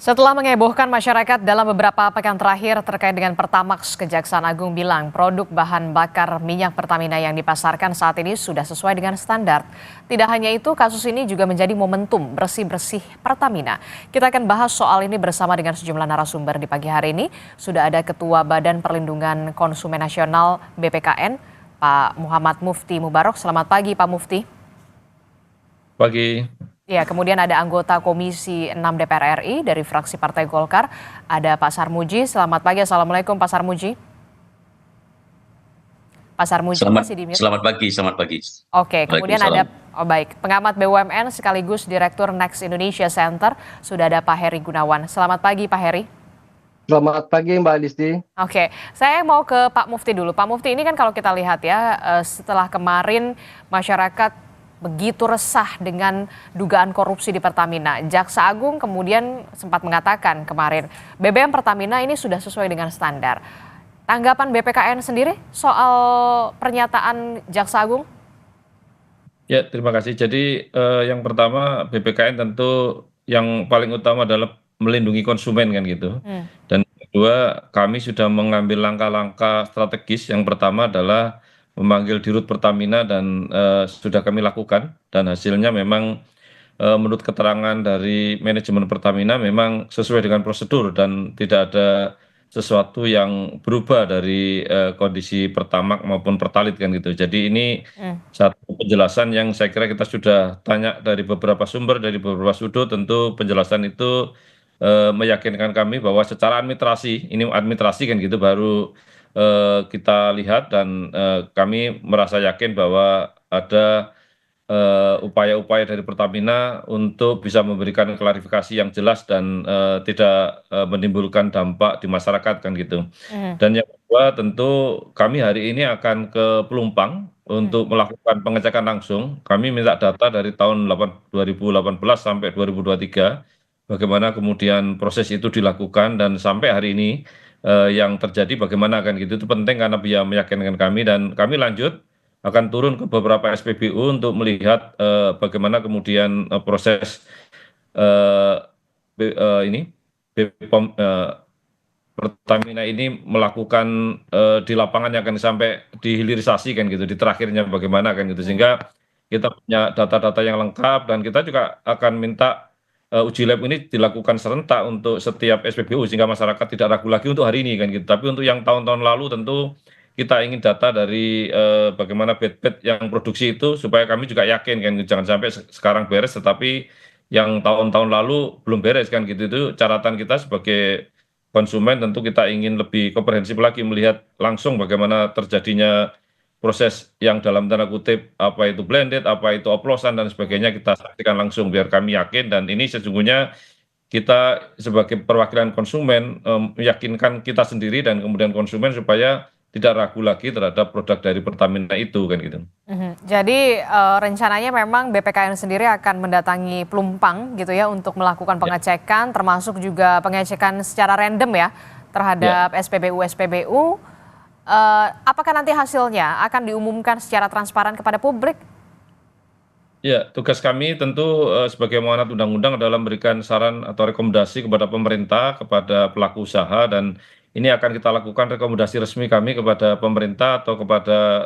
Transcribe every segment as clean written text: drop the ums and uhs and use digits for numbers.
Setelah mengebohkan masyarakat dalam beberapa pekan terakhir terkait dengan Pertamax, Kejaksaan Agung bilang produk bahan bakar minyak Pertamina yang dipasarkan saat ini sudah sesuai dengan standar. Tidak hanya itu, kasus ini juga menjadi momentum bersih-bersih Pertamina. Kita akan bahas soal ini bersama dengan sejumlah narasumber di pagi hari ini. Sudah ada Ketua Badan Perlindungan Konsumen Nasional BPKN, Pak Muhammad Mufti Mubarok. Selamat pagi, Pak Mufti. Pagi. Ya, kemudian ada anggota Komisi 6 DPR RI dari fraksi Partai Golkar, ada Pak Sarmuji. Selamat pagi, Assalamualaikum Pak Sarmuji. Pak Sarmuji masih di mute. Selamat pagi, selamat pagi. Oke, kemudian ada, pengamat BUMN sekaligus Direktur Next Indonesia Center, sudah ada Pak Heri Gunawan. Selamat pagi Pak Heri. Selamat pagi Mbak Listi. Oke, saya mau ke Pak Mufti dulu. Pak Mufti, ini kan kalau kita lihat ya, setelah kemarin masyarakat begitu resah dengan dugaan korupsi di Pertamina. Jaksa Agung kemudian sempat mengatakan kemarin, BBM Pertamina ini sudah sesuai dengan standar. Tanggapan BPKN sendiri soal pernyataan Jaksa Agung? Ya, terima kasih. Jadi yang pertama BPKN tentu yang paling utama adalah melindungi konsumen kan gitu. Dan kedua, kami sudah mengambil langkah-langkah strategis. Yang pertama adalah memanggil Dirut Pertamina dan sudah kami lakukan, dan hasilnya memang menurut keterangan dari manajemen Pertamina memang sesuai dengan prosedur dan tidak ada sesuatu yang berubah dari kondisi Pertamax maupun Pertalite kan gitu. Jadi ini satu penjelasan yang saya kira kita sudah tanya dari beberapa sumber, dari beberapa sudut, tentu penjelasan itu meyakinkan kami bahwa secara administrasi, ini administrasi kan gitu, baru kita lihat dan kami merasa yakin bahwa ada upaya-upaya dari Pertamina untuk bisa memberikan klarifikasi yang jelas dan tidak menimbulkan dampak di masyarakat kan gitu. Dan yang kedua tentu kami hari ini akan ke Pelumpang untuk melakukan pengecekan langsung. Kami minta data dari tahun 2018 sampai 2023, bagaimana kemudian proses itu dilakukan dan sampai hari ini yang terjadi bagaimana kan gitu. Itu penting karena biar meyakinkan kami, dan kami lanjut akan turun ke beberapa SPBU untuk melihat bagaimana kemudian proses ini BPOM Pertamina ini melakukan di lapangan yang akan sampai dihilirisasi kan gitu, di terakhirnya bagaimana kan gitu, sehingga kita punya data-data yang lengkap, dan kita juga akan minta uji lab ini dilakukan serentak untuk setiap SPBU sehingga masyarakat tidak ragu lagi untuk hari ini kan gitu. Tapi untuk yang tahun-tahun lalu tentu kita ingin data dari bagaimana bed-bed yang produksi itu supaya kami juga yakin kan, jangan sampai sekarang beres tetapi yang tahun-tahun lalu belum beres kan gitu. Itu catatan kita sebagai konsumen, tentu kita ingin lebih komprehensif lagi melihat langsung bagaimana terjadinya proses yang dalam tanda kutip apa itu blended, apa itu oplosan dan sebagainya, kita saksikan langsung biar kami yakin. Dan ini sesungguhnya kita sebagai perwakilan konsumen meyakinkan kita sendiri dan kemudian konsumen supaya tidak ragu lagi terhadap produk dari Pertamina itu kan gitu. Jadi rencananya memang BPKN sendiri akan mendatangi Pelumpang gitu ya untuk melakukan pengecekan, termasuk juga pengecekan secara random ya terhadap SPBU. Apakah nanti hasilnya akan diumumkan secara transparan kepada publik? Ya, tugas kami tentu sebagai amanat undang-undang adalah memberikan saran atau rekomendasi kepada pemerintah, kepada pelaku usaha, dan ini akan kita lakukan rekomendasi resmi kami kepada pemerintah atau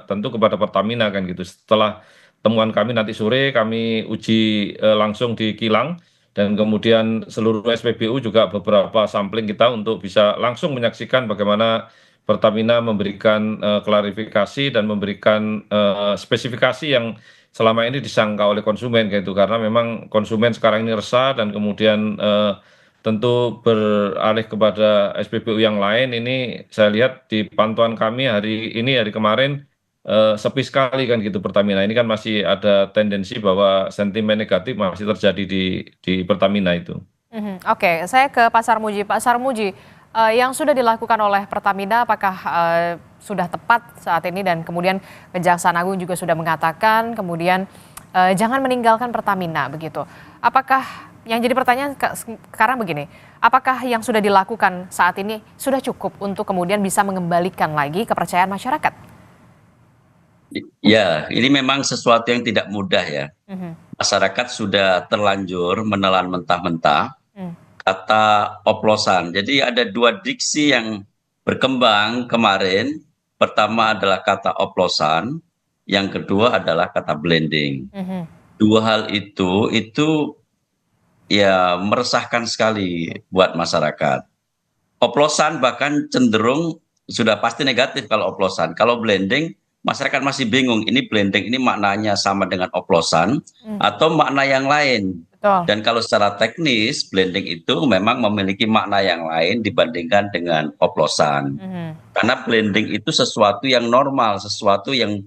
tentu kepada Pertamina kan gitu. Setelah temuan kami nanti sore kami uji langsung di kilang, dan kemudian seluruh SPBU juga beberapa sampling kita untuk bisa langsung menyaksikan bagaimana Pertamina memberikan klarifikasi dan memberikan spesifikasi yang selama ini disangka oleh konsumen gitu, karena memang konsumen sekarang ini resah dan kemudian tentu beralih kepada SPBU yang lain. Ini saya lihat di pantauan kami hari ini, hari kemarin sepi sekali kan gitu Pertamina. Ini kan masih ada tendensi bahwa sentimen negatif masih terjadi di Pertamina itu. Oke, saya ke Pak Sarmuji. Pak Sarmuji, yang sudah dilakukan oleh Pertamina apakah sudah tepat saat ini, dan kemudian Kejaksaan Agung juga sudah mengatakan kemudian jangan meninggalkan Pertamina begitu. Apakah yang jadi pertanyaan sekarang begini, apakah yang sudah dilakukan saat ini sudah cukup untuk kemudian bisa mengembalikan lagi kepercayaan masyarakat? Ya, ini memang sesuatu yang tidak mudah ya. Masyarakat sudah terlanjur menelan mentah-mentah kata oplosan. Jadi ada dua diksi yang berkembang kemarin. Pertama adalah kata oplosan, yang kedua adalah kata blending. Mhm. Dua hal itu ya meresahkan sekali buat masyarakat. Oplosan bahkan cenderung sudah pasti negatif kalau oplosan. Kalau blending, masyarakat masih bingung, ini blending ini maknanya sama dengan oplosan Hmm, atau makna yang lain. betul. Dan kalau secara teknis, blending itu memang memiliki makna yang lain dibandingkan dengan oplosan. Mhm. Karena blending itu sesuatu yang normal, sesuatu yang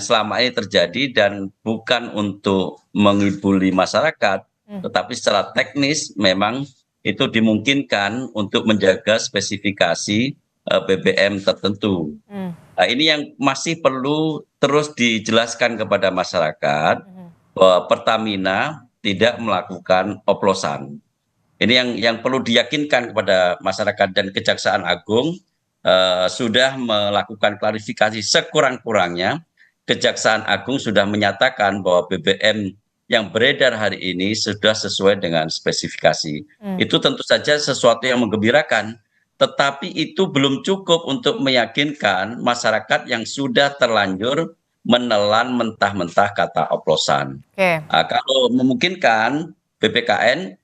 selama ini terjadi dan bukan untuk mengibuli masyarakat, Hmm, tetapi secara teknis memang itu dimungkinkan untuk menjaga spesifikasi BBM tertentu. hmm, Nah, ini yang masih perlu terus dijelaskan kepada masyarakat mhm. bahwa Pertamina tidak melakukan oplosan. Ini yang perlu diyakinkan kepada masyarakat, dan Kejaksaan Agung sudah melakukan klarifikasi sekurang-kurangnya. Kejaksaan Agung sudah menyatakan bahwa BBM yang beredar hari ini sudah sesuai dengan spesifikasi. Hmm. Itu tentu saja sesuatu yang menggembirakan, tetapi itu belum cukup untuk meyakinkan masyarakat yang sudah terlanjur menelan mentah-mentah kata oplosan. Oke. Nah, kalau memungkinkan, BPKN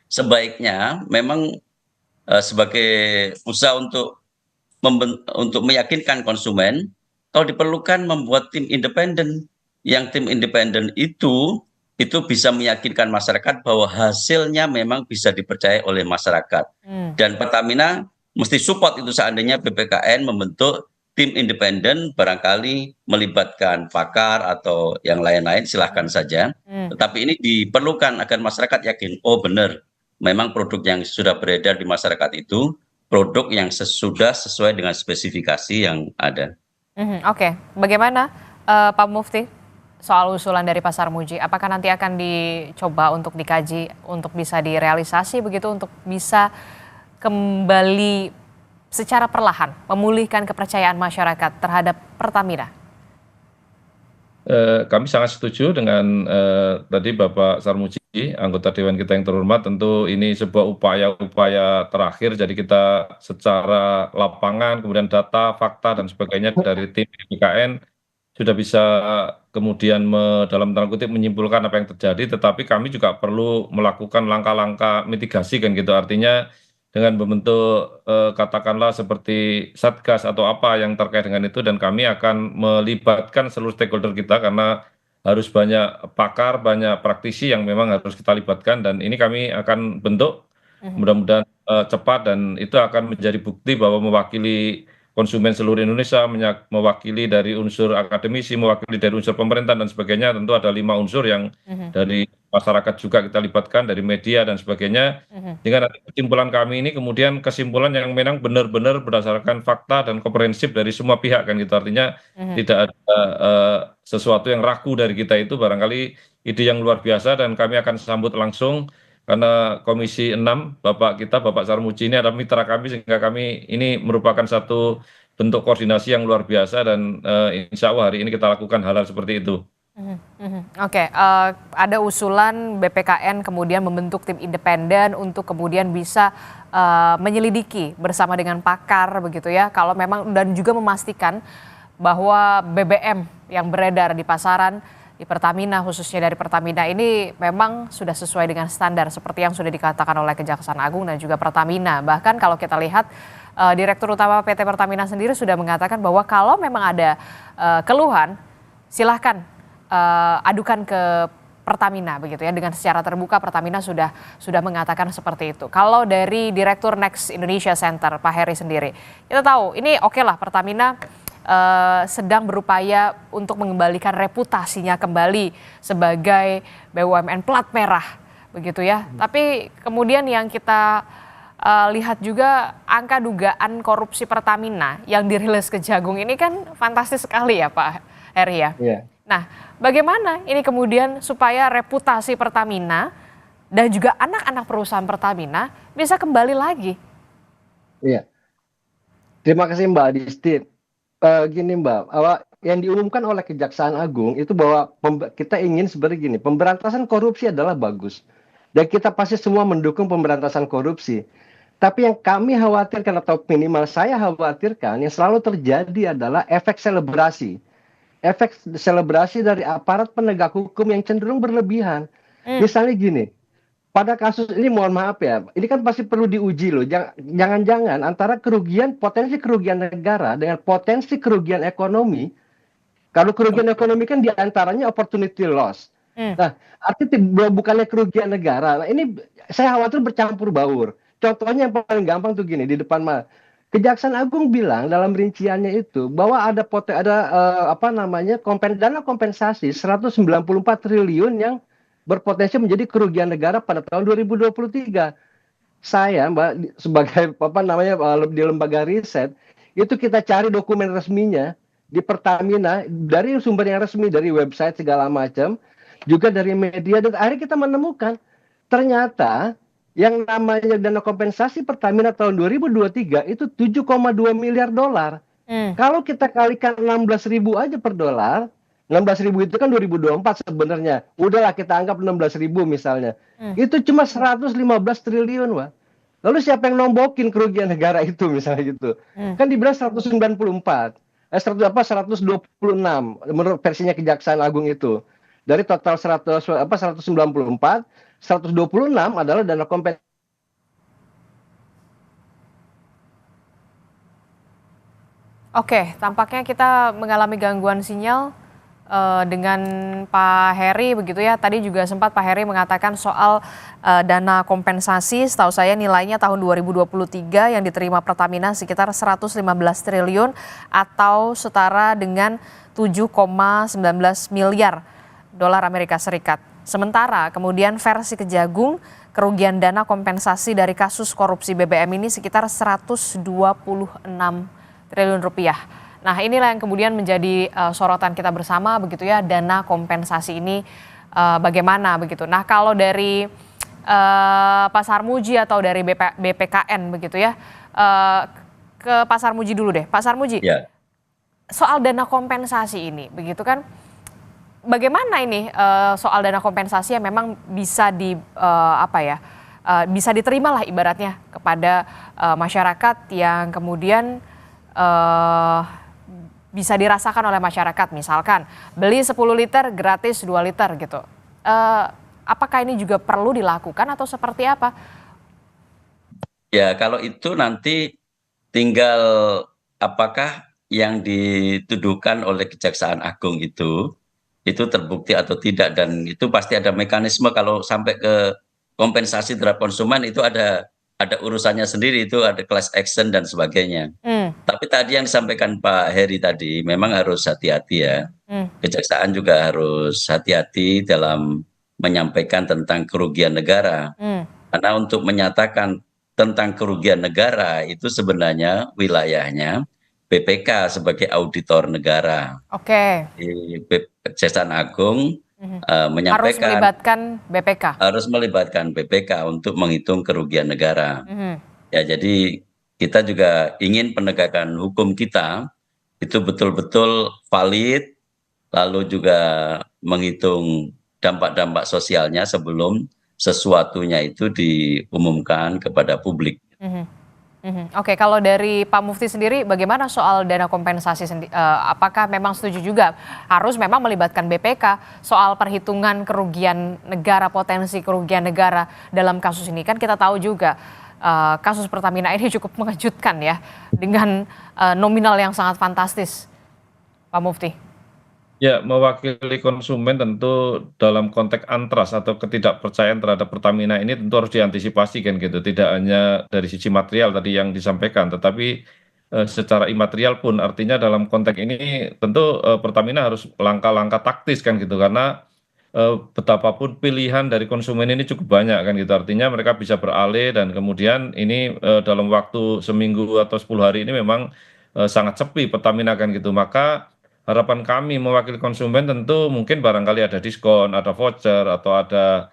sebaiknya memang sebagai usaha untuk meyakinkan konsumen, kalau diperlukan membuat tim independen, yang tim independen itu bisa meyakinkan masyarakat bahwa hasilnya memang bisa dipercaya oleh masyarakat. Hmm. Dan Pertamina mesti support itu seandainya BPKN membentuk tim independen, barangkali melibatkan pakar atau yang lain-lain, silahkan saja. Hmm. Tetapi ini diperlukan agar masyarakat yakin, oh benar, memang produk yang sudah beredar di masyarakat itu produk yang sudah sesuai dengan spesifikasi yang ada. Mhm. Oke. Bagaimana Pak Mufti soal usulan dari Pasar Muji? Apakah nanti akan dicoba untuk dikaji untuk bisa direalisasi begitu untuk bisa kembali secara perlahan memulihkan kepercayaan masyarakat terhadap Pertamina? Kami sangat setuju dengan tadi Bapak Sarmuji, anggota Dewan kita yang terhormat. Tentu ini sebuah upaya-upaya terakhir, jadi kita secara lapangan, kemudian data, fakta, dan sebagainya dari tim BPKN sudah bisa kemudian dalam tanda kutip menyimpulkan apa yang terjadi, tetapi kami juga perlu melakukan langkah-langkah mitigasi kan gitu. Artinya dengan membentuk katakanlah seperti satgas atau apa yang terkait dengan itu, dan kami akan melibatkan seluruh stakeholder kita karena harus banyak pakar, banyak praktisi yang memang harus kita libatkan, dan ini kami akan bentuk Mhm. mudah-mudahan cepat, dan itu akan menjadi bukti bahwa mewakili konsumen seluruh Indonesia, mewakili dari unsur akademisi, mewakili dari unsur pemerintah dan sebagainya. Tentu ada 5 unsur yang Mhm. dari masyarakat juga kita libatkan, dari media dan sebagainya. Mhm. Dengan nanti kesimpulan kami ini kemudian kesimpulan yang memang benar-benar berdasarkan fakta dan komprehensif dari semua pihak kan gitu. Artinya Mhm. tidak ada sesuatu yang ragu dari kita, itu barangkali ide yang luar biasa, dan kami akan sambut langsung karena Komisi 6 Bapak kita, Bapak Sarmuji ini adalah mitra kami, sehingga kami ini merupakan satu bentuk koordinasi yang luar biasa, dan insya Allah hari ini kita lakukan hal-hal seperti itu. Mhm. Mhm. Oke, ada usulan BPKN kemudian membentuk tim independen untuk kemudian bisa menyelidiki bersama dengan pakar begitu ya, kalau memang, dan juga memastikan bahwa BBM yang beredar di pasaran di Pertamina, khususnya dari Pertamina ini memang sudah sesuai dengan standar seperti yang sudah dikatakan oleh Kejaksaan Agung dan juga Pertamina. Bahkan kalau kita lihat Direktur Utama PT Pertamina sendiri sudah mengatakan bahwa kalau memang ada keluhan, silahkan adukan ke Pertamina begitu ya, dengan secara terbuka. Pertamina sudah mengatakan seperti itu. Kalau dari Direktur Next Indonesia Center Pak Heri sendiri, kita tahu ini oke lah, Pertamina sedang berupaya untuk mengembalikan reputasinya kembali sebagai BUMN plat merah begitu ya. Tapi kemudian yang kita lihat juga angka dugaan korupsi Pertamina yang dirilis Kejagung ini kan fantastis sekali ya Pak Heri ya. Iya, Nah, bagaimana ini kemudian supaya reputasi Pertamina dan juga anak-anak perusahaan Pertamina bisa kembali lagi? iya. Terima kasih Mbak Adisti. Gini Mbak, yang diumumkan oleh Kejaksaan Agung itu bahwa kita ingin sebenarnya gini, pemberantasan korupsi adalah bagus. dan kita pasti semua mendukung pemberantasan korupsi. Tapi yang kami khawatirkan atau minimal saya khawatirkan yang selalu terjadi adalah efek selebrasi. Efek selebrasi dari aparat penegak hukum yang cenderung berlebihan. Misalnya gini, pada kasus ini mohon maaf ya, ini kan pasti perlu diuji loh. Jangan-jangan antara potensi kerugian negara dengan potensi kerugian ekonomi. Kalau kerugian ekonomi kan diantaranya opportunity loss. Nah, artinya bukannya kerugian negara. Nah, ini saya khawatir bercampur baur. Contohnya yang paling gampang tuh gini, di depan mah Kejaksaan Agung bilang dalam rinciannya itu bahwa ada dana kompensasi 194 triliun yang berpotensi menjadi kerugian negara pada tahun 2023. Saya, Mbak, sebagai di lembaga riset, itu kita cari dokumen resminya di Pertamina dari sumber yang resmi, dari website segala macam, juga dari media, dan akhirnya kita menemukan ternyata yang namanya dana kompensasi Pertamina tahun 2023 itu 7,2 miliar dolar. Kalau kita kalikan 16.000 aja per dolar, 16.000 itu kan 2024 sebenarnya. Udahlah kita anggap 16.000 misalnya. Itu cuma 115 triliun, Wah. Lalu siapa yang nombokin kerugian negara itu misalnya gitu? Kan dibilang 194. 126 menurut versinya Kejaksaan Agung itu. Dari total 194, 126 adalah dana kompensasi. Oke, tampaknya kita mengalami gangguan sinyal dengan Pak Heri begitu ya. Tadi juga sempat Pak Heri mengatakan soal dana kompensasi, setahu saya nilainya tahun 2023 yang diterima Pertamina sekitar 115 triliun atau setara dengan 7,19 miliar dolar Amerika Serikat. Sementara kemudian versi Kejagung, kerugian dana kompensasi dari kasus korupsi BBM ini sekitar 126 triliun rupiah. Nah, inilah yang kemudian menjadi sorotan kita bersama begitu ya, dana kompensasi ini bagaimana begitu. Nah, kalau dari Pak Sarmuji atau dari BPKN begitu ya, ke Pak Sarmuji dulu deh. Pak Sarmuji, Ya. soal dana kompensasi ini begitu kan, bagaimana ini soal dana kompensasi yang memang bisa bisa diterima lah ibaratnya kepada masyarakat yang kemudian bisa dirasakan oleh masyarakat, misalkan beli 10 liter gratis 2 liter gitu. Apakah ini juga perlu dilakukan atau seperti apa? Ya, kalau itu nanti tinggal apakah yang dituduhkan oleh Kejaksaan Agung itu terbukti atau tidak, dan itu pasti ada mekanisme kalau sampai ke kompensasi terhadap konsumen itu ada urusannya sendiri, itu ada class action dan sebagainya. Tapi tadi yang disampaikan Pak Heri tadi memang harus hati-hati ya. Kejaksaan juga harus hati-hati dalam menyampaikan tentang kerugian negara. Karena untuk menyatakan tentang kerugian negara itu sebenarnya wilayahnya BPK sebagai auditor negara. Oke. Di Kejaksaan Agung menyampaikan harus melibatkan BPK untuk menghitung kerugian negara. Ya, jadi kita juga ingin penegakan hukum kita itu betul-betul valid, lalu juga menghitung dampak-dampak sosialnya sebelum sesuatunya itu diumumkan kepada publik. Oke, kalau dari Pak Mufti sendiri bagaimana soal dana kompensasi apakah memang setuju juga harus memang melibatkan BPK soal perhitungan kerugian negara, potensi kerugian negara dalam kasus ini? Kan kita tahu juga kasus Pertamina ini cukup mengejutkan ya dengan nominal yang sangat fantastis, Pak Mufti. Ya, mewakili konsumen tentu dalam konteks antras atau ketidakpercayaan terhadap Pertamina ini tentu harus diantisipasi kan gitu. Tidak hanya dari sisi material tadi yang disampaikan, tetapi secara imaterial pun, artinya dalam konteks ini tentu Pertamina harus langkah-langkah taktis kan gitu, karena betapapun pilihan dari konsumen ini cukup banyak kan gitu. Artinya mereka bisa beralih dan kemudian ini dalam waktu seminggu atau 10 hari ini memang sangat sepi Pertamina kan gitu. Maka harapan kami mewakili konsumen tentu mungkin barangkali ada diskon, ada voucher, atau ada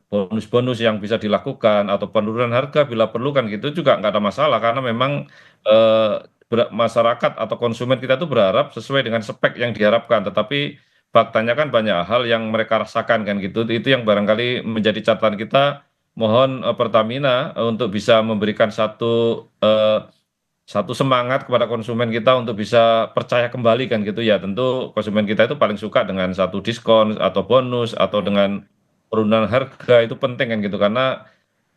bonus-bonus yang bisa dilakukan, atau penurunan harga bila perlu kan gitu juga nggak ada masalah, karena memang masyarakat atau konsumen kita tuh berharap sesuai dengan spek yang diharapkan. Tetapi faktanya kan banyak hal yang mereka rasakan kan gitu. Itu yang barangkali menjadi catatan kita. Mohon Pertamina untuk bisa memberikan satu semangat kepada konsumen kita untuk bisa percaya kembali kan gitu ya. Tentu konsumen kita itu paling suka dengan satu diskon atau bonus atau dengan penurunan harga itu penting kan gitu karena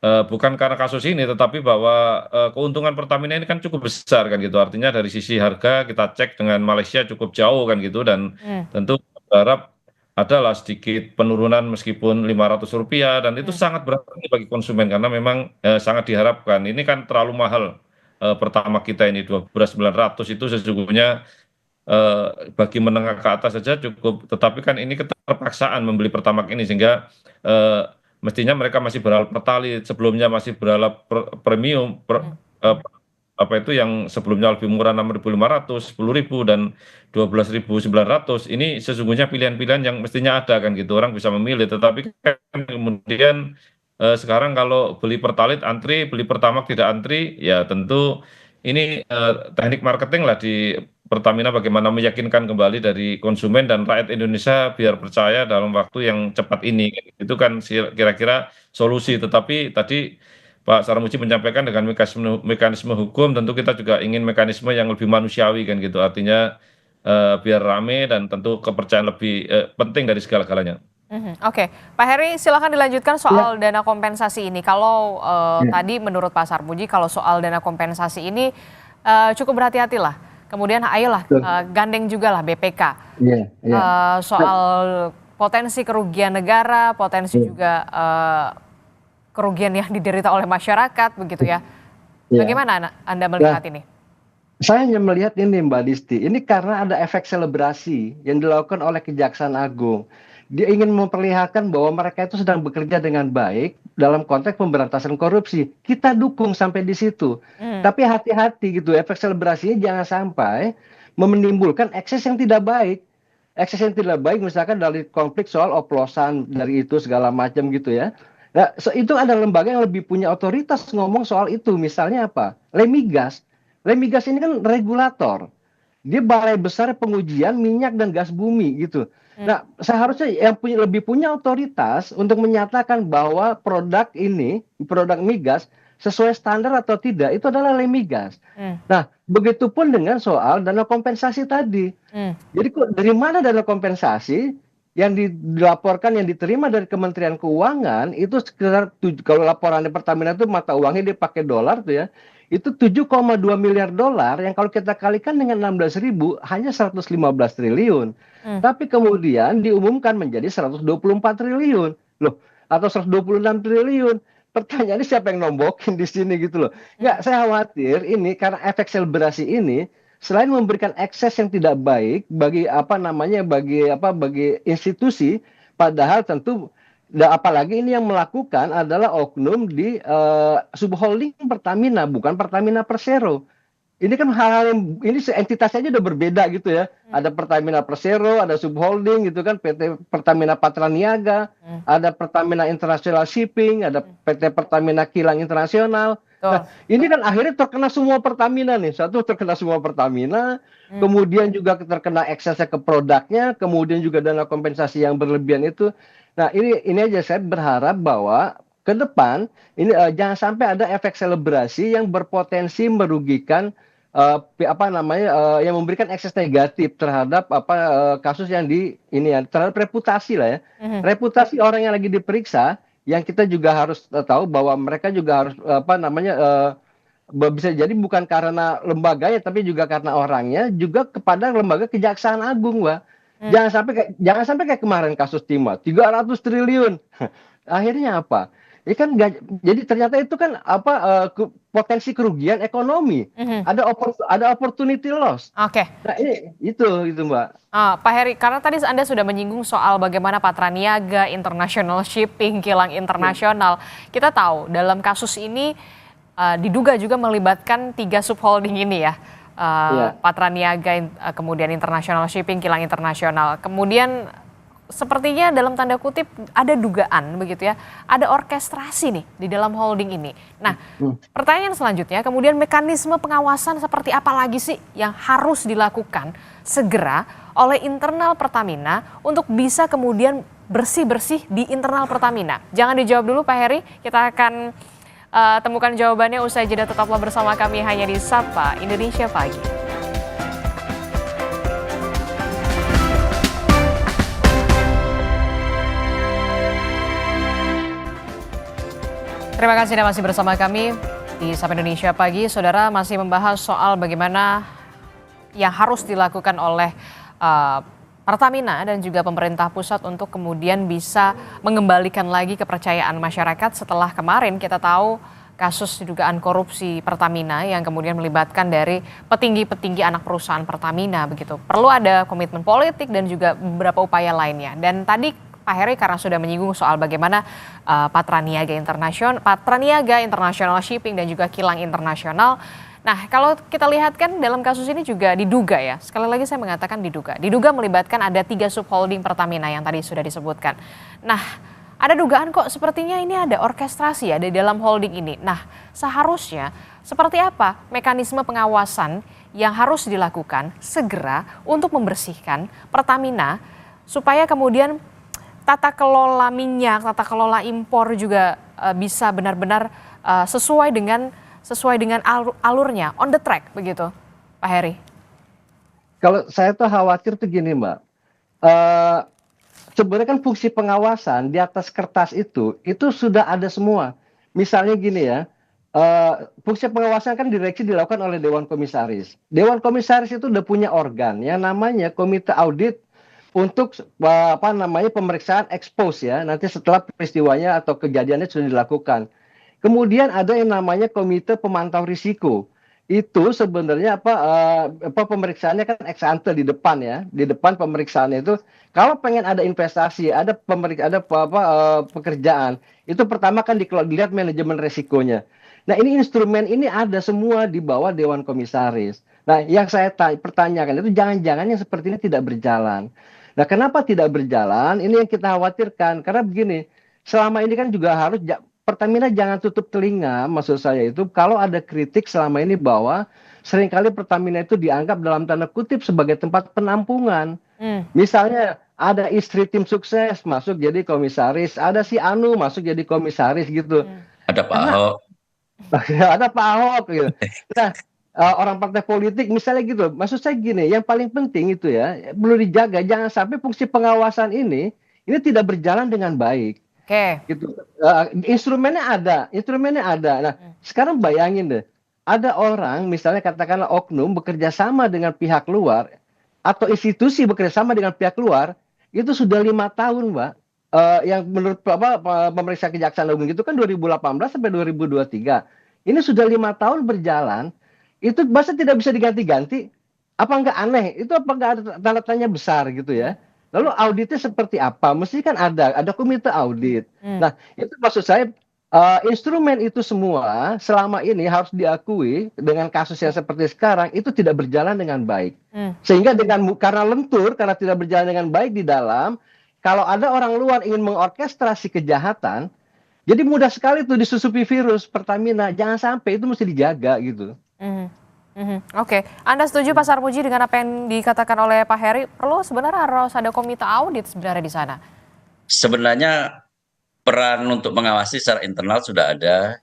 bukan karena kasus ini tetapi bahwa keuntungan Pertamina ini kan cukup besar kan gitu. Artinya dari sisi harga kita cek dengan Malaysia cukup jauh kan gitu dan Hmm, tentu berharap adalah sedikit penurunan meskipun Rp500 dan itu sangat berarti bagi konsumen karena memang sangat diharapkan. Ini kan terlalu mahal pertama kita ini 12.900 itu sesungguhnya bagi menengah ke atas saja cukup, tetapi kan ini keterpaksaan membeli Pertamax ini sehingga eh, mestinya mereka masih beralap Pertalite, sebelumnya masih beralap premium, hmm, apa itu yang sebelumnya lebih murah 6.500, 10.000 dan 12.900. Ini sesungguhnya pilihan-pilihan yang mestinya ada kan gitu, orang bisa memilih, tetapi kan kemudian sekarang kalau beli Pertalite antri, beli Pertamax tidak antri, ya tentu ini teknik marketing lah di Pertamina bagaimana meyakinkan kembali dari konsumen dan rakyat Indonesia biar percaya dalam waktu yang cepat ini. Itu kan kira-kira solusi. Tetapi tadi Pak Sarmuji menyampaikan dengan mekanisme hukum, tentu kita juga ingin mekanisme yang lebih manusiawi kan gitu. Artinya biar rame dan tentu kepercayaan lebih penting dari segala-galanya. Oke, Pak Heri silakan dilanjutkan Ya, soal dana kompensasi ini. Kalau ya, tadi menurut Pak Sarmuji kalau soal dana kompensasi ini cukup berhati-hatilah. Kemudian ayolah betul. gandeng juga lah BPK. Iya, iya. Soal potensi kerugian negara, potensi Iya, juga kerugian yang diderita oleh masyarakat begitu ya. iya. Bagaimana Anda Nah, melihat ini? saya hanya melihat ini Mbak Disti, ini karena ada efek selebrasi yang dilakukan oleh Kejaksaan Agung. Dia ingin memperlihatkan bahwa mereka itu sedang bekerja dengan baik dalam konteks pemberantasan korupsi. Kita dukung sampai di situ. Hmm, Tapi hati-hati gitu, efek selebrasinya jangan sampai menimbulkan ekses yang tidak baik. Ekses yang tidak baik misalkan dari konflik soal oplosan dari itu segala macam gitu ya. Nah, itu ada lembaga yang lebih punya otoritas ngomong soal itu. Misalnya apa? Lemigas. Lemigas ini kan regulator. Dia balai besar pengujian minyak dan gas bumi gitu. hmm, Nah, seharusnya yang lebih punya otoritas untuk menyatakan bahwa produk ini, produk migas sesuai standar atau tidak, itu adalah Lemigas. hmm, Nah, begitupun dengan soal dana kompensasi tadi. hmm, Jadi dari mana dana kompensasi yang dilaporkan yang diterima dari Kementerian Keuangan itu sekitar kalau laporannya Pertamina itu mata uangnya dia pakai dolar tuh ya. Itu 7,2 miliar dolar yang kalau kita kalikan dengan 16.000 hanya 115 triliun. hmm, Tapi kemudian diumumkan menjadi 124 triliun. Loh, atau 126 triliun. Pertanyaannya siapa yang nombokin di sini gitu loh. hmm, Nggak, saya khawatir ini karena efek selebrasi ini selain memberikan akses yang tidak baik bagi apa namanya bagi institusi, padahal tentu apalagi ini yang melakukan adalah oknum di subholding Pertamina, bukan Pertamina Persero. Ini kan hal-hal yang ini entitasnya aja udah berbeda gitu ya. Ada Pertamina Persero, ada subholding gitu kan, PT Pertamina Patraniaga, hmm, ada Pertamina International Shipping, ada PT Pertamina Kilang Internasional. Nah, betul. ini kan akhirnya terkena semua Pertamina nih. Satu terkena semua Pertamina, Hmm, kemudian juga terkena eksesnya ke produknya, kemudian juga dana kompensasi yang berlebihan itu. Nah, ini aja saya berharap bahwa ke depan ini jangan sampai ada efek selebrasi yang berpotensi merugikan apa namanya yang memberikan ekses negatif terhadap kasus yang ini ya terhadap reputasi lah ya. hmm, Reputasi orang yang lagi diperiksa yang kita juga harus tahu bahwa mereka juga harus apa namanya bisa jadi bukan karena lembaganya tapi juga karena orangnya juga kepada lembaga Kejaksaan Agung, Wah. hmm, Jangan sampai kayak kemarin kasus Timah 300 triliun. Akhirnya apa? Ini kan jadi ternyata itu kan potensi kerugian ekonomi. hmm. Ada opportunity loss. Oke. Nah, ini itu Mbak. Pak Heri, karena tadi Anda sudah menyinggung soal bagaimana Patraniaga, International Shipping, Kilang Internasional. Kita tahu dalam kasus ini diduga juga melibatkan 3 subholding ini ya. Iya, Patraniaga, kemudian International Shipping, Kilang Internasional. Kemudian sepertinya dalam tanda kutip ada dugaan begitu ya, ada orkestrasi nih di dalam holding ini. Nah, pertanyaan selanjutnya, kemudian mekanisme pengawasan seperti apa lagi sih yang harus dilakukan segera oleh internal Pertamina untuk bisa kemudian bersih-bersih di internal Pertamina? Jangan dijawab dulu Pak Heri, kita akan temukan jawabannya usai jeda. Tetaplah bersama kami hanya di Sapa Indonesia Pagi. Terima kasih Anda masih bersama kami di Sapa Indonesia Pagi. Saudara, masih membahas soal bagaimana yang harus dilakukan oleh Pertamina dan juga pemerintah pusat untuk kemudian bisa mengembalikan lagi kepercayaan masyarakat setelah kemarin kita tahu kasus dugaan korupsi Pertamina yang kemudian melibatkan dari petinggi-petinggi anak perusahaan Pertamina begitu. Perlu ada komitmen politik dan juga beberapa upaya lainnya. Dan tadi Pak Heri karena sudah menyinggung soal bagaimana Patraniaga International Shipping dan juga Kilang Internasional. Nah, kalau kita lihat kan dalam kasus ini juga diduga ya, sekali lagi saya mengatakan diduga melibatkan ada 3 subholding Pertamina yang tadi sudah disebutkan. Nah, ada dugaan kok sepertinya ini ada orkestrasi ya di dalam holding ini. Nah, seharusnya seperti apa mekanisme pengawasan yang harus dilakukan segera untuk membersihkan Pertamina supaya kemudian tata kelola minyak, tata kelola impor juga bisa benar-benar sesuai dengan alurnya, on the track begitu, Pak Heri? Kalau saya tuh khawatir tuh gini Mbak, sebenarnya kan fungsi pengawasan di atas kertas itu sudah ada semua. Misalnya gini ya, fungsi pengawasan kan direksi dilakukan oleh Dewan Komisaris. Dewan Komisaris itu udah punya organ yang namanya Komite Audit untuk pemeriksaan expose ya, nanti setelah peristiwanya atau kejadiannya sudah dilakukan. Kemudian ada yang namanya Komite Pemantau Risiko. Itu sebenarnya pemeriksaannya kan ex ante di depan ya, di depan pemeriksaannya itu kalau pengen ada investasi, ada pekerjaan, itu pertama kan dilihat manajemen risikonya. Nah, ini instrumen ini ada semua di bawah Dewan Komisaris. Nah, yang saya pertanyakan itu jangan-jangan yang seperti ini tidak berjalan. Nah, kenapa tidak berjalan? Ini yang kita khawatirkan. Karena begini, selama ini kan juga harus Pertamina jangan tutup telinga, maksud saya itu kalau ada kritik selama ini bahwa seringkali Pertamina itu dianggap dalam tanda kutip sebagai tempat penampungan. Misalnya ada istri tim sukses masuk jadi komisaris, ada si Anu masuk jadi komisaris gitu. Ada Pak Ahok. Ada Pak Ahok gitu. Nah, orang partai politik misalnya gitu. Maksud saya gini, yang paling penting itu ya perlu dijaga jangan sampai fungsi pengawasan ini tidak berjalan dengan baik. Oke. Gitu. Instrumennya ada. Nah, sekarang bayangin deh, ada orang misalnya katakanlah oknum bekerja sama dengan pihak luar atau institusi bekerja sama dengan pihak luar itu sudah 5 tahun, Mbak. Yang menurut pemeriksa Kejaksaan Agung itu kan 2018 sampai 2023. Ini sudah 5 tahun berjalan. Itu masa tidak bisa diganti-ganti? Apa enggak aneh? Itu apa enggak ada tanda tanya besar gitu ya? Lalu auditnya seperti apa? Mesti kan ada komite audit. Nah, itu maksud saya instrumen itu semua selama ini harus diakui dengan kasus yang seperti sekarang itu tidak berjalan dengan baik. Sehingga karena lentur, karena tidak berjalan dengan baik di dalam, kalau ada orang luar ingin mengorkestrasi kejahatan, jadi mudah sekali tuh disusupi virus Pertamina. Jangan sampai, itu mesti dijaga gitu. Oke, Anda setuju Pak Sarmuji dengan apa yang dikatakan oleh Pak Heri? Perlu sebenarnya harus ada komite audit sebenarnya di sana? Sebenarnya peran untuk mengawasi secara internal sudah ada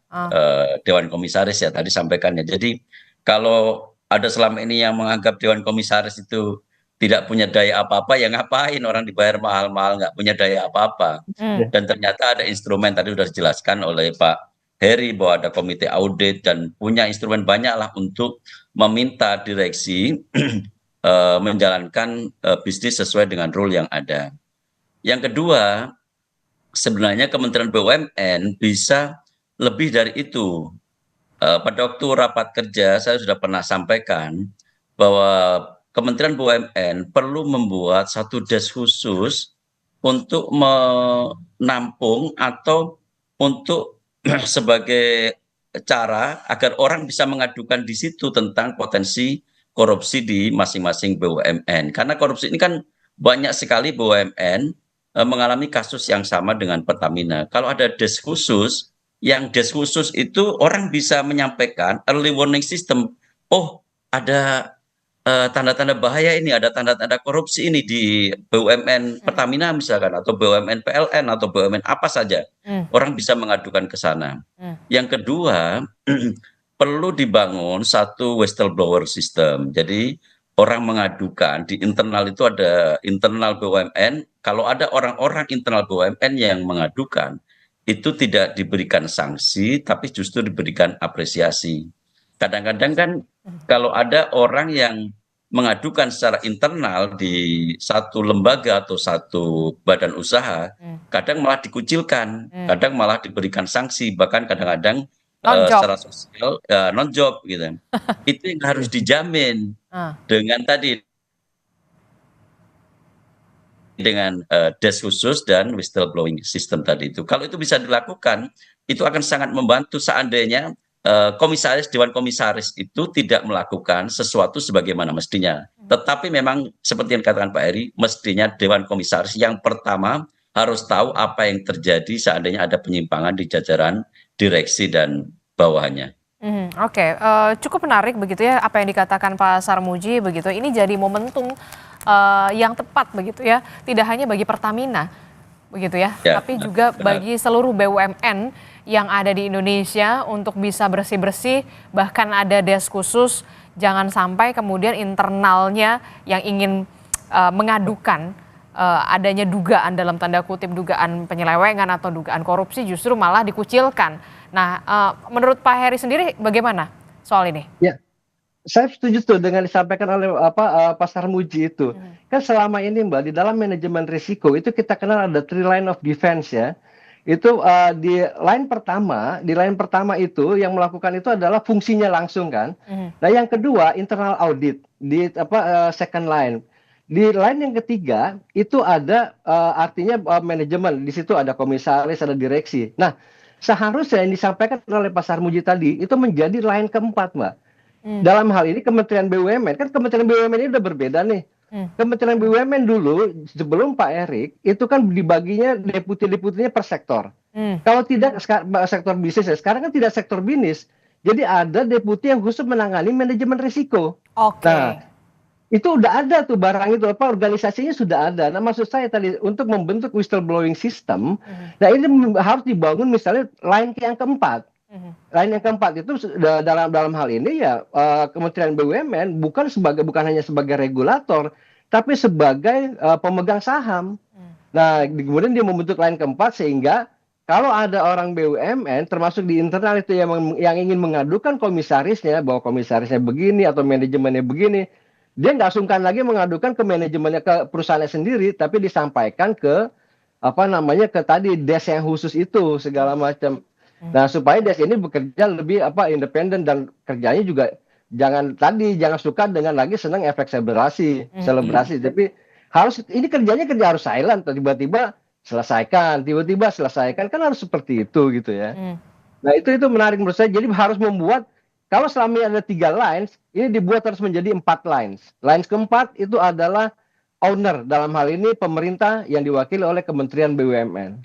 Dewan Komisaris ya tadi sampaikannya. Jadi kalau ada selama ini yang menganggap Dewan Komisaris itu tidak punya daya apa-apa, ya ngapain orang dibayar mahal-mahal nggak punya daya apa-apa. Dan ternyata ada instrumen tadi sudah dijelaskan oleh Pak Heri bahwa ada komite audit dan punya instrumen banyak lah untuk meminta direksi menjalankan bisnis sesuai dengan rule yang ada. Yang kedua, sebenarnya Kementerian BUMN bisa lebih dari itu. Pada waktu rapat kerja saya sudah pernah sampaikan bahwa Kementerian BUMN perlu membuat satu desk khusus untuk menampung atau untuk sebagai cara agar orang bisa mengadukan di situ tentang potensi korupsi di masing-masing BUMN. Karena korupsi ini kan banyak sekali BUMN mengalami kasus yang sama dengan Pertamina. Kalau ada des khusus, yang des khusus itu orang bisa menyampaikan early warning system. Oh, ada tanda-tanda bahaya ini, ada tanda-tanda korupsi ini di BUMN Pertamina misalkan, atau BUMN PLN, atau BUMN apa saja. Orang bisa mengadukan ke sana. Yang kedua, perlu dibangun satu whistleblower system. Jadi orang mengadukan di internal itu ada internal BUMN. Kalau ada orang-orang internal BUMN yang mengadukan, itu tidak diberikan sanksi, tapi justru diberikan apresiasi. Kadang-kadang kan kalau ada orang yang mengadukan secara internal di satu lembaga atau satu badan usaha, kadang malah dikucilkan, kadang malah diberikan sanksi, bahkan kadang-kadang Non-job. secara sosial non-job gitu. Itu yang harus dijamin dengan tadi, dengan des khusus dan whistleblowing system tadi itu. Kalau itu bisa dilakukan, itu akan sangat membantu seandainya dewan komisaris itu tidak melakukan sesuatu sebagaimana mestinya. Tetapi memang seperti yang dikatakan Pak Heri, mestinya dewan komisaris yang pertama harus tahu apa yang terjadi seandainya ada penyimpangan di jajaran direksi dan bawahannya. Oke, cukup menarik begitu ya apa yang dikatakan Pak Sarmuji begitu. Ini jadi momentum yang tepat begitu ya, tidak hanya bagi Pertamina begitu ya, tapi juga bagi seluruh BUMN yang ada di Indonesia untuk bisa bersih-bersih, bahkan ada des khusus, jangan sampai kemudian internalnya yang ingin mengadukan adanya dugaan dalam tanda kutip dugaan penyelewengan atau dugaan korupsi justru malah dikucilkan. Nah, menurut Pak Heri sendiri bagaimana soal ini? Ya, saya setuju tuh dengan disampaikan oleh Pak Sarmuji itu. Kan selama ini Mbak, di dalam manajemen risiko itu kita kenal ada 3 line of defense ya. Itu di line pertama itu yang melakukan itu adalah fungsinya langsung kan. Nah, yang kedua internal audit di second line. Di line yang ketiga itu ada artinya manajemen, di situ ada komisaris, ada direksi. Nah, seharusnya yang disampaikan oleh Pak Sarmuji tadi itu menjadi line keempat, Mbak. Dalam hal ini Kementerian BUMN, kan Kementerian BUMN ini udah berbeda nih. Kementerian BUMN dulu sebelum Pak Erik itu kan dibaginya deputi-deputinya per sektor. Kalau tidak sektor bisnis ya, sekarang kan tidak sektor bisnis. Jadi ada deputi yang khusus menangani manajemen risiko. Nah, itu udah ada tuh barang itu organisasinya sudah ada. Nah, maksud saya tadi untuk membentuk whistleblowing system, nah ini harus dibangun misalnya line yang keempat. Line yang keempat itu dalam hal ini ya Kementerian BUMN bukan hanya sebagai regulator, tapi sebagai pemegang saham. Nah, kemudian dia membentuk line keempat sehingga kalau ada orang BUMN termasuk di internal itu yang ingin mengadukan komisarisnya bahwa komisarisnya begini atau manajemennya begini, dia nggak sungkan lagi mengadukan ke manajemennya, ke perusahaannya sendiri, tapi disampaikan ke ke tadi des yang khusus itu segala macam. Nah, supaya des ini bekerja lebih independen dan kerjanya juga jangan suka dengan lagi senang efek selebrasi, tapi ini kerjanya harus silent, tiba-tiba selesaikan kan harus seperti itu gitu ya. Nah, itu menarik menurut saya. Jadi harus membuat, kalau selama ini ada 3 lines, ini dibuat harus menjadi 4 lines. Lines keempat itu adalah owner, dalam hal ini pemerintah yang diwakili oleh Kementerian BUMN.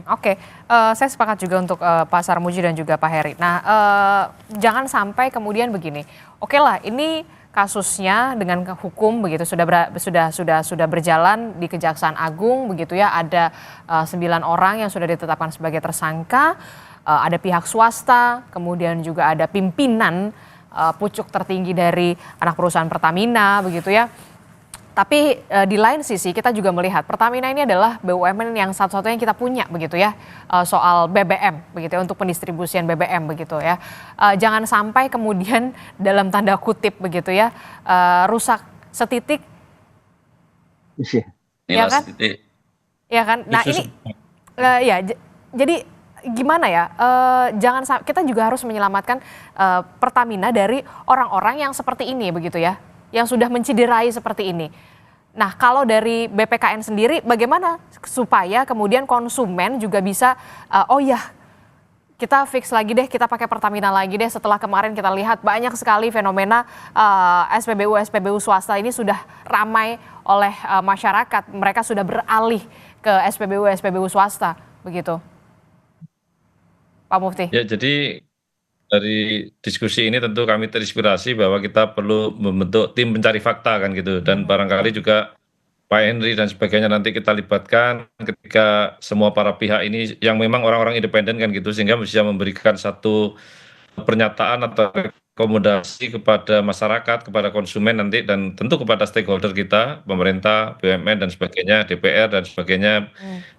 Oke, saya sepakat juga untuk Pak Sarmuji dan juga Pak Heri. Nah, jangan sampai kemudian begini. Oke lah, ini kasusnya dengan hukum begitu sudah berjalan di Kejaksaan Agung begitu ya. Ada 9 orang yang sudah ditetapkan sebagai tersangka. Ada pihak swasta, kemudian juga ada pimpinan pucuk tertinggi dari anak perusahaan Pertamina begitu ya. Tapi di lain sisi kita juga melihat Pertamina ini adalah BUMN yang satu-satunya kita punya begitu ya, soal BBM begitu ya, untuk pendistribusian BBM begitu ya. Jangan sampai kemudian dalam tanda kutip begitu ya, rusak setitik. Ya kan? Ya kan? Nah ini ya jadi gimana ya, kita juga harus menyelamatkan Pertamina dari orang-orang yang seperti ini begitu ya, yang sudah menciderai seperti ini. Nah, kalau dari BPKN sendiri bagaimana supaya kemudian konsumen juga bisa Kita fix lagi deh, kita pakai Pertamina lagi deh. Setelah kemarin kita lihat banyak sekali fenomena SPBU swasta ini sudah ramai oleh masyarakat. Mereka sudah beralih ke SPBU swasta, begitu, Pak Mufti. Ya, jadi dari diskusi ini tentu kami terinspirasi bahwa kita perlu membentuk tim pencari fakta kan gitu, dan barangkali juga Pak Henry dan sebagainya nanti kita libatkan ketika semua para pihak ini yang memang orang-orang independen kan gitu, sehingga bisa memberikan satu pernyataan atau rekomendasi kepada masyarakat, kepada konsumen nanti, dan tentu kepada stakeholder kita, pemerintah, BUMN dan sebagainya, DPR dan sebagainya.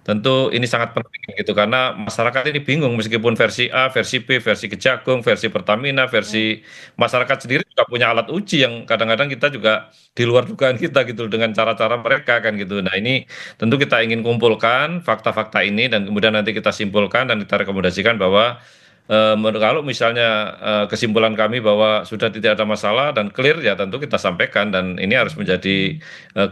Tentu ini sangat penting gitu, karena masyarakat ini bingung meskipun versi A, versi B, versi Kejagung, versi Pertamina, versi masyarakat sendiri juga punya alat uji yang kadang-kadang kita juga di luar dugaan kita gitu dengan cara-cara mereka kan gitu. Nah, ini tentu kita ingin kumpulkan fakta-fakta ini dan kemudian nanti kita simpulkan dan kita rekomendasikan bahwa kalau misalnya kesimpulan kami bahwa sudah tidak ada masalah dan clear, ya tentu kita sampaikan, dan ini harus menjadi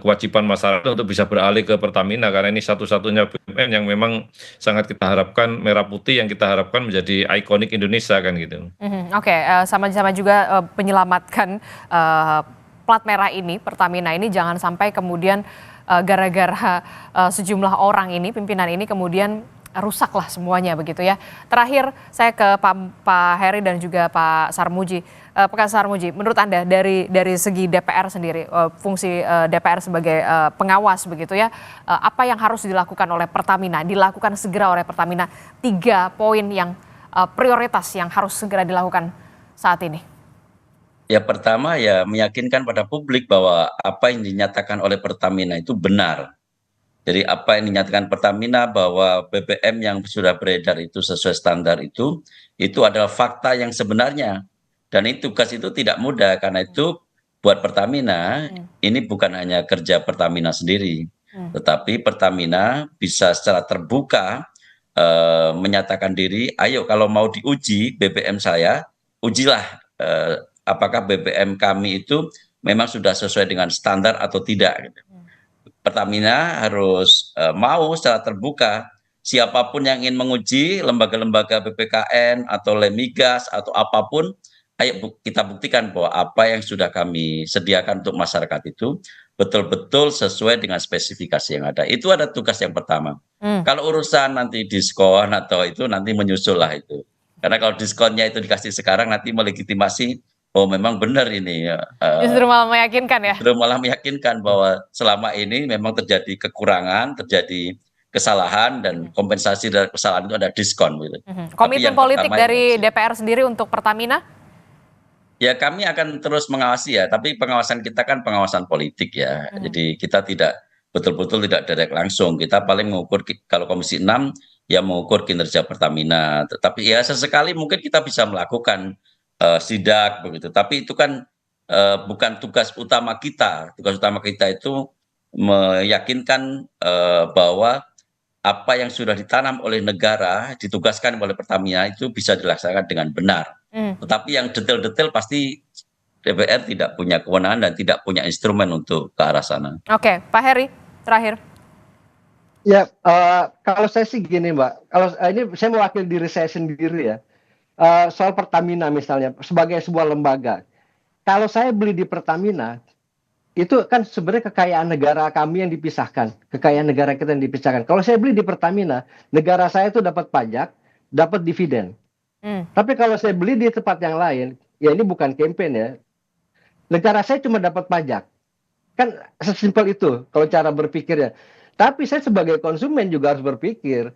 kewajiban masyarakat untuk bisa beralih ke Pertamina, karena ini satu-satunya BUMN yang memang sangat kita harapkan, merah putih yang kita harapkan menjadi ikonik Indonesia kan gitu. Oke, sama-sama juga menyelamatkan plat merah ini, Pertamina ini, jangan sampai kemudian gara-gara sejumlah orang ini, pimpinan ini kemudian rusaklah semuanya begitu ya. Terakhir saya ke Pak Heri dan juga Pak Sarmuji. Pak Sarmuji, menurut Anda dari segi DPR sendiri, fungsi DPR sebagai pengawas begitu ya, apa yang harus dilakukan oleh Pertamina, dilakukan segera oleh Pertamina, 3 poin yang prioritas yang harus segera dilakukan saat ini? Ya, pertama ya meyakinkan pada publik bahwa apa yang dinyatakan oleh Pertamina itu benar. Jadi apa yang dinyatakan Pertamina bahwa BBM yang sudah beredar itu sesuai standar itu adalah fakta yang sebenarnya. Dan tugas itu tidak mudah, karena itu buat Pertamina ini bukan hanya kerja Pertamina sendiri, tetapi Pertamina bisa secara terbuka menyatakan diri, ayo kalau mau diuji BBM saya, ujilah apakah BBM kami itu memang sudah sesuai dengan standar atau tidak. Pertamina harus mau secara terbuka, siapapun yang ingin menguji, lembaga-lembaga BPKN atau Lemigas atau apapun, ayo kita buktikan bahwa apa yang sudah kami sediakan untuk masyarakat itu betul-betul sesuai dengan spesifikasi yang ada. Itu ada tugas yang pertama. Kalau urusan nanti diskon atau itu nanti menyusul lah itu. Karena kalau diskonnya itu dikasih sekarang, nanti melegitimasi oh memang benar ini. Justru malah meyakinkan ya? Justru malah meyakinkan bahwa selama ini memang terjadi kekurangan, terjadi kesalahan, dan kompensasi dari kesalahan itu ada diskon gitu. Komitmen politik dari DPR sendiri untuk Pertamina? Ya, kami akan terus mengawasi ya, tapi pengawasan kita kan pengawasan politik ya. Jadi kita tidak betul-betul tidak direct langsung. Kita paling mengukur, kalau Komisi 6 ya mengukur kinerja Pertamina. Tetapi ya sesekali mungkin kita bisa melakukan sidak begitu. Tapi itu kan bukan tugas utama kita. Tugas utama kita itu meyakinkan bahwa apa yang sudah ditanam oleh negara, ditugaskan oleh Pertamina itu bisa dilaksanakan dengan benar. Tetapi yang detail-detail pasti DPR tidak punya kewenangan dan tidak punya instrumen untuk ke arah sana. Oke, Pak Heri, terakhir. Ya, kalau saya sih gini Mbak, kalau ini saya mewakili diri saya sendiri ya. Soal Pertamina misalnya, sebagai sebuah lembaga. Kalau saya beli di Pertamina, itu kan sebenarnya kekayaan negara kami yang dipisahkan. Kekayaan negara kita yang dipisahkan. Kalau saya beli di Pertamina, negara saya itu dapat pajak, dapat dividen. Tapi kalau saya beli di tempat yang lain, ya ini bukan campaign ya, negara saya cuma dapat pajak. Kan sesimpel itu kalau cara berpikirnya. Tapi saya sebagai konsumen juga harus berpikir,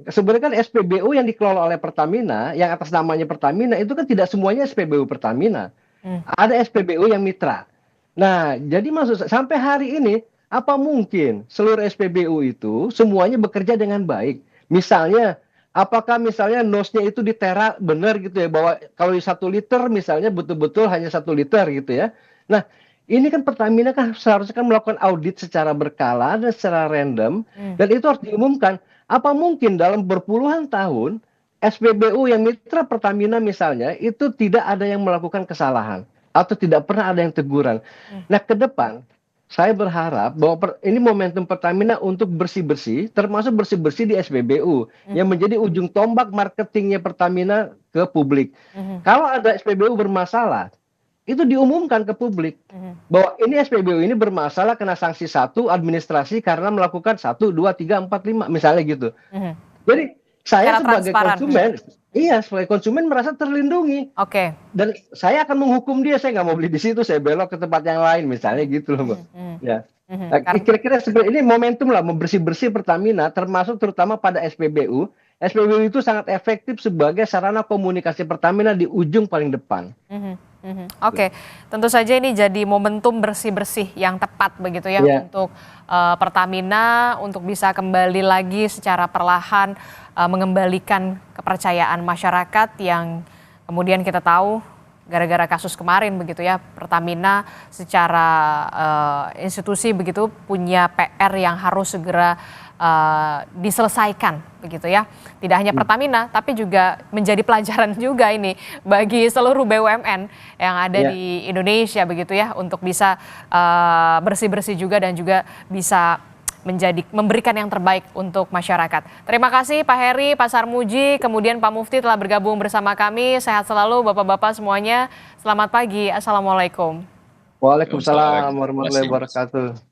sebenarnya kan SPBU yang dikelola oleh Pertamina, yang atas namanya Pertamina, itu kan tidak semuanya SPBU Pertamina. Ada SPBU yang mitra. Nah, jadi maksud sampai hari ini, apa mungkin seluruh SPBU itu semuanya bekerja dengan baik? Misalnya, apakah misalnya nosnya itu ditera benar gitu ya, bahwa kalau 1 liter misalnya betul-betul hanya 1 liter gitu ya. Nah, ini kan Pertamina kan seharusnya kan melakukan audit secara berkala dan secara random, dan itu harus diumumkan. Apa mungkin dalam berpuluhan tahun SPBU yang mitra Pertamina misalnya itu tidak ada yang melakukan kesalahan atau tidak pernah ada yang teguran? Nah, ke depan saya berharap bahwa ini momentum Pertamina untuk bersih-bersih, termasuk bersih-bersih di SPBU, yang menjadi ujung tombak marketingnya Pertamina ke publik. Kalau ada SPBU bermasalah, itu diumumkan ke publik bahwa ini SPBU ini bermasalah, kena sanksi 1 administrasi karena melakukan 1, 2, 3, 4, 5 misalnya gitu. Jadi saya Secara sebagai transparan. konsumen, sebagai konsumen merasa terlindungi. Oke. Dan saya akan menghukum dia, saya nggak mau beli di situ, saya belok ke tempat yang lain misalnya gitu loh, Mbak. Ya. Nah, kira-kira seperti ini momentum lah membersih-bersih Pertamina, termasuk terutama pada SPBU. SPBU itu sangat efektif sebagai sarana komunikasi Pertamina di ujung paling depan. Oke, tentu saja ini jadi momentum bersih-bersih yang tepat begitu ya untuk Pertamina untuk bisa kembali lagi secara perlahan mengembalikan kepercayaan masyarakat yang kemudian kita tahu gara-gara kasus kemarin begitu ya, Pertamina secara institusi begitu punya PR yang harus segera diselesaikan begitu ya. Tidak hanya Pertamina tapi juga menjadi pelajaran juga ini bagi seluruh BUMN yang ada di Indonesia begitu ya, untuk bisa bersih-bersih juga dan juga bisa memberikan yang terbaik untuk masyarakat. Terima kasih Pak Heri, Pak Sarmuji, kemudian Pak Mufti telah bergabung bersama kami. Sehat selalu Bapak-bapak semuanya. Selamat pagi. Assalamualaikum. Waalaikumsalam warahmatullahi wabarakatuh.